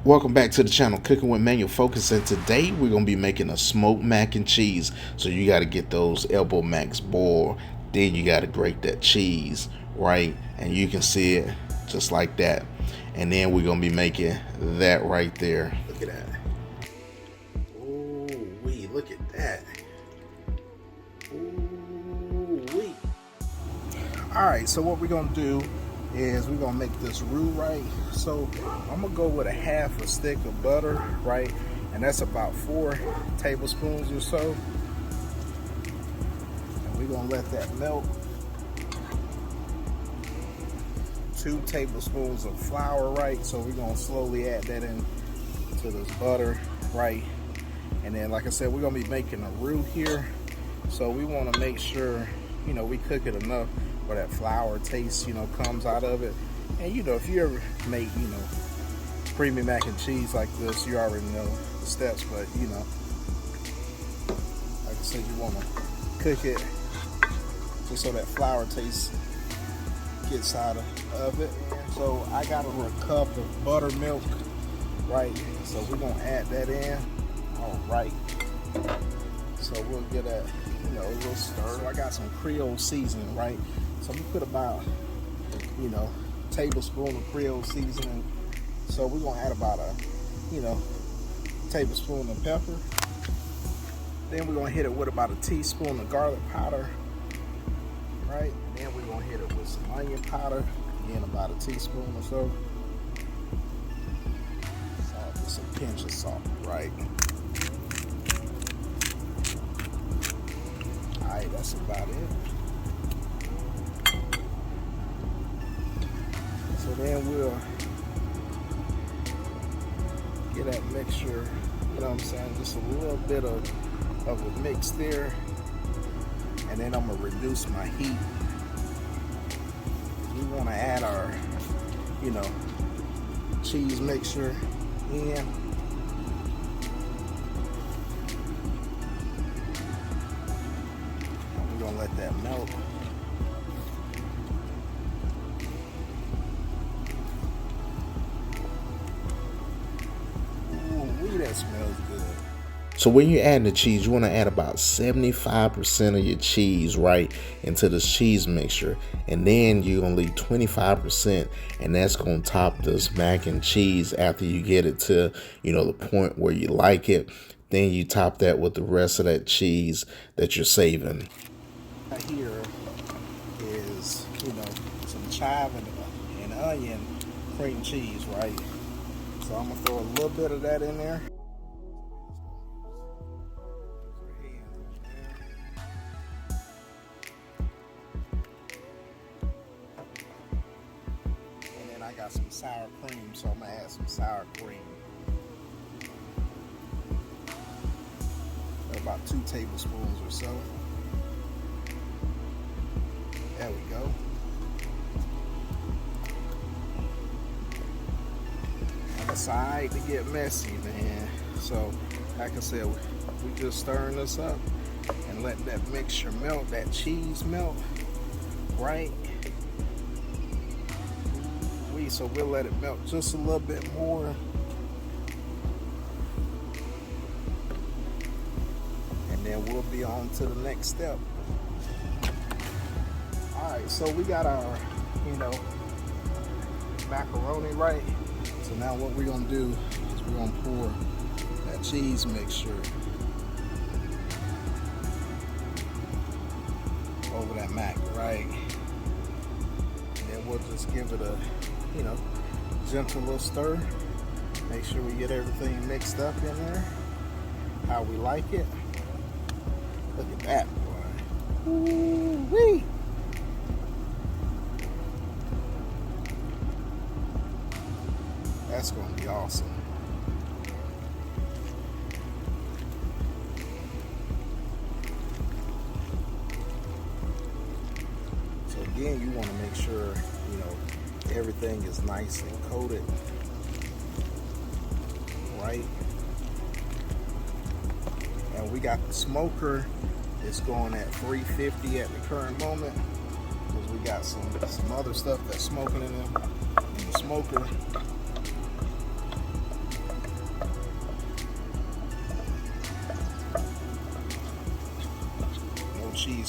Welcome back to the channel, Cooking with Manual Focus, and today we're going to be making a smoked mac and cheese. So you got to get those elbow macs boiled, then you got to grate that cheese, right? And you can see it just like that. And then we're going to be making that right there. Look at that. Ooh wee, look at that. Ooh wee. Alright, so what we're going to do is we're gonna make this roux, right? So I'm gonna go with a half a stick of butter, right? And that's about 4 tablespoons or so. And we're gonna let that melt. 2 tablespoons of flour, right? So we're gonna slowly add that in to this butter, right? And then, like I said, we're gonna be making a roux here. So we wanna make sure, you know, we cook it enough where that flour taste, you know, comes out of it. And you know, if you ever make, you know, creamy mac and cheese like this, you already know the steps, but you know, like I said, you want to cook it just so that flour taste gets out of it. So I got a cup of buttermilk, right? So we're gonna add that in. All right. So we'll get a, you know, a little stir. So I got some Creole seasoning, right? So we put about, you know, tablespoon of Creole seasoning. So we're gonna add about a, you know, tablespoon of pepper. Then we're gonna hit it with about a teaspoon of garlic powder, right? And then we're gonna hit it with some onion powder, again about a teaspoon or so. Salt, just a pinch of salt, right? All right, that's about it. So then we'll get that mixture, you know what I'm saying, just a little bit of a mix there. And then I'm gonna reduce my heat. We wanna add our, you know, cheese mixture in. And we're gonna let that melt. That smells good. So when you're adding the cheese, you want to add about 75% of your cheese, right, into this cheese mixture. And then you're going to leave 25%, and that's going to top this mac and cheese after you get it to, you know, the point where you like it. Then you top that with the rest of that cheese that you're saving. Here is, you know, some chive and onion cream cheese, right? So I'm gonna throw a little bit of that in there. And then I got some sour cream, so I'm gonna add some sour cream. About 2 tablespoons or so. There we go. It's alright to get messy, man. So, like I said, we just stirring this up and let that mixture melt, that cheese melt, right? So we'll let it melt just a little bit more. And then we'll be on to the next step. Alright, so we got our, you know, macaroni, right? So now what we're gonna do is we're gonna pour that cheese mixture over that mac, right? And then we'll just give it a, you know, gentle little stir. Make sure we get everything mixed up in there how we like it. Look at that, boy. Ooh-wee. That's going to be awesome. So again, you want to make sure, you know, everything is nice and coated, right? And we got the smoker. It's going at 350 at the current moment because we got some other stuff that's smoking in the smoker.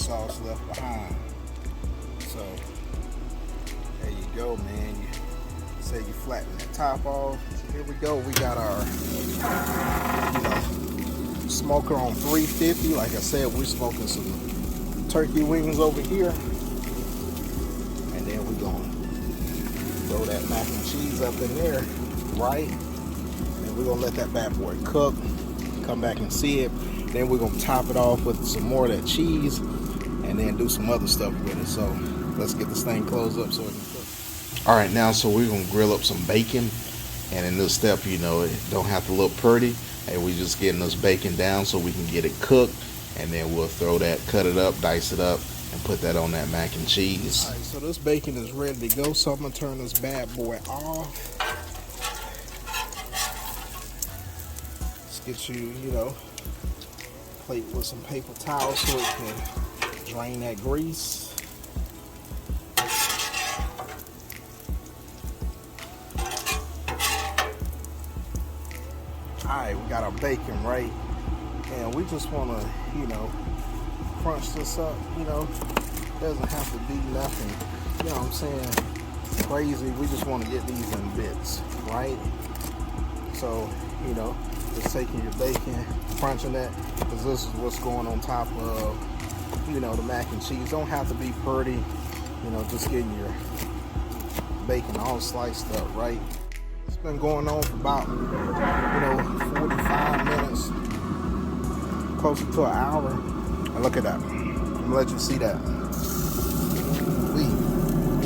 sauce left behind. So there you go, man. You say you flatten that top off. So here we go. We got our, smoker on 350. Like I said, we're smoking some turkey wings over here, and then we're gonna throw that mac and cheese up in there, right? And we're gonna let that bad boy cook. Come back and see it. Then we're gonna top it off with some more of that cheese, and then do some other stuff with it. So let's get this thing closed up so it can cook. All right, now so we're gonna grill up some bacon, and in this step, it don't have to look pretty. Hey, we just getting this bacon down so we can get it cooked, and then we'll throw that, cut it up, dice it up, and put that on that mac and cheese. All right, so this bacon is ready to go. So I'm gonna turn this bad boy off. Let's get you, plate with some paper towels so it can drain that grease. Alright, we got our bacon, right? And we just want to, crunch this up, doesn't have to be nothing, you know what I'm saying, crazy. We just want to get these in bits, right? So, just taking your bacon, crunching that, because this is what's going on top of, the mac and cheese. Don't have to be pretty, just getting your bacon all sliced up, right? It's been going on for about, 45 minutes, closer to an hour. And look at that. I'm gonna let you see that. Wee.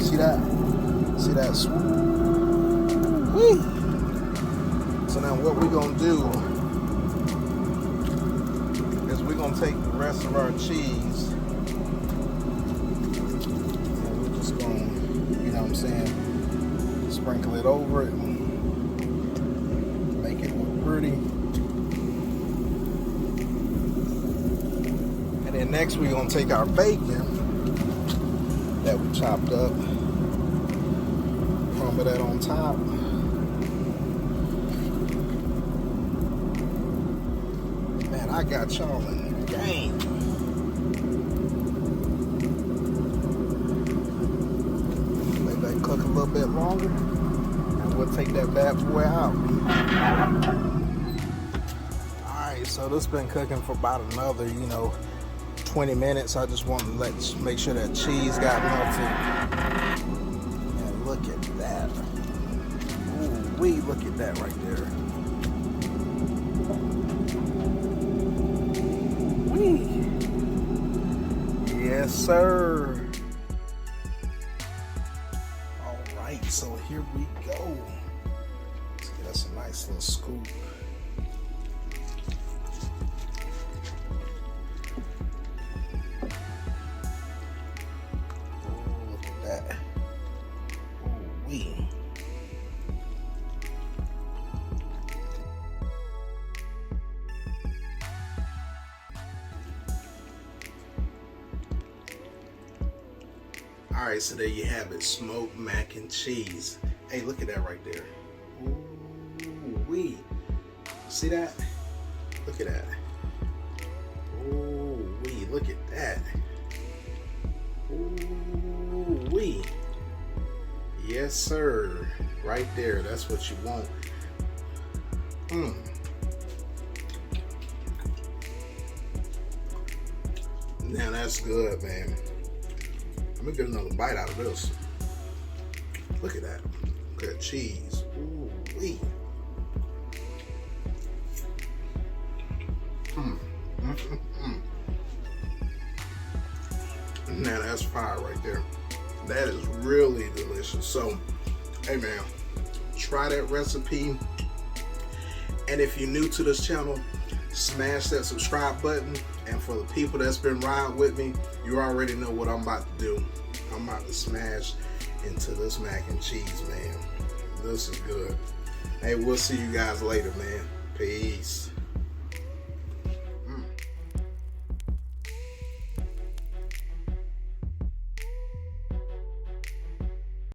See that? See that swoop? Wee. So now what we're gonna do is we're gonna take the rest of our cheese and we're just gonna, sprinkle it over it. Make it look pretty. And then next we're gonna take our bacon that we chopped up, crumble that on top. Man, I got y'all in the game. Let that cook a little bit longer. We'll take that bad boy out. Alright, so this has been cooking for about another, 20 minutes. I just want to make sure that cheese got melted. And look at that. Ooh, wee, look at that right there. Wee. Yes, sir. Alright, so here we go. Let's get us a nice little scoop. Oh, look at that. Ooh-wee. Alright, so there you have it, smoked mac and cheese. Hey, look at that right there. Ooh-wee. See that? Look at that. Ooh-wee, look at that. Ooh-wee. Yes, sir. Right there, that's what you want. Now that's good, man. Let me get another bite out of this. Look at that. Look at that cheese. Ooh-wee. Now that's fire right there. That is really delicious. So, hey man, try that recipe. And if you're new to this channel, smash that subscribe button. And for the people that's been riding with me, you already know what I'm about to do. I'm about to smash into this mac and cheese, man. This is good. Hey, we'll see you guys later, man. Peace.